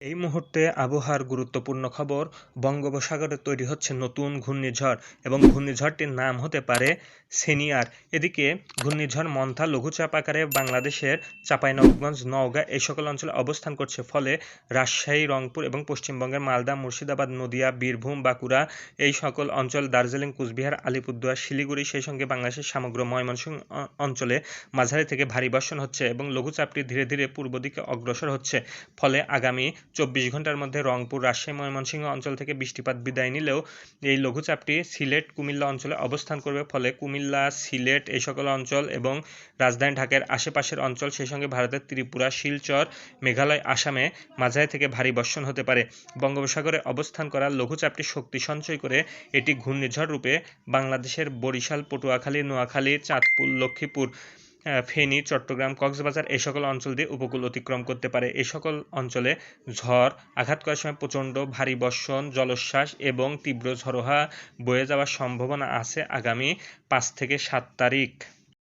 এই মুহূর্তে আবহাওয়ার গুরুত্বপূর্ণ খবর। বঙ্গোপসাগরে তৈরি হচ্ছে নতুন ঘূর্ণিঝড় এবং ঘূর্ণিঝড়টির নাম হতে পারে সেনিয়ার। এদিকে ঘূর্ণিঝড় মন্থা লঘুচাপ আকারে বাংলাদেশের চাঁপাইনবাবগঞ্জ, নওগাঁ এই সকল অঞ্চলে অবস্থান করছে। ফলে রাজশাহী, রংপুর এবং পশ্চিমবঙ্গের মালদা, মুর্শিদাবাদ, নদিয়া, বীরভূম, বাঁকুড়া এই সকল অঞ্চল, দার্জিলিং, কুচবিহার, আলিপুরদুয়ার, শিলিগুড়ি, সেই সঙ্গে বাংলাদেশের সমগ্র ময়মনসিংহ অঞ্চলে মাঝারি থেকে ভারী বর্ষণ হচ্ছে এবং লঘুচাপটি ধীরে ধীরে পূর্ব দিকে অগ্রসর হচ্ছে। ফলে আগামী 24 ঘন্টার মধ্যে রংপুর, রাজশাহী, ময়মনসিংহ অঞ্চল থেকে বৃষ্টিপাত বিদায় নিলেও এই লঘুচাপটি সিলেট, কুমিল্লা অঞ্চলে অবস্থান করবে। ফলে কুমিল্লা, সিলেট এই সকল অঞ্চল এবং রাজধানী ঢাকার আশেপাশের অঞ্চল, সেই সঙ্গে ভারতের ত্রিপুরা, শিলচর, মেঘালয়, আসামে মাঝারি থেকে ভারী বর্ষণ হতে পারে। বঙ্গোপসাগরে অবস্থান করা লঘুচাপটি শক্তি সঞ্চয় করে এটি ঘূর্ণিঝড় রূপে বাংলাদেশের বরিশাল, পটুয়াখালী, নোয়াখালী, চাঁদপুর, লক্ষ্মীপুর, ফেনী, চট্টগ্রাম, কক্সবাজার এই সকল অঞ্চল দিয়ে উপকূল অতিক্রম করতে পারে। এই সকল অঞ্চলে ঝড় আঘাত করার সময় প্রচণ্ড ভারী বর্ষণ, জলোচ্ছ্বাস এবং তীব্র ঝড়োহা বয়ে যাওয়ার সম্ভাবনা আছে আগামী 5 থেকে 7 তারিখ।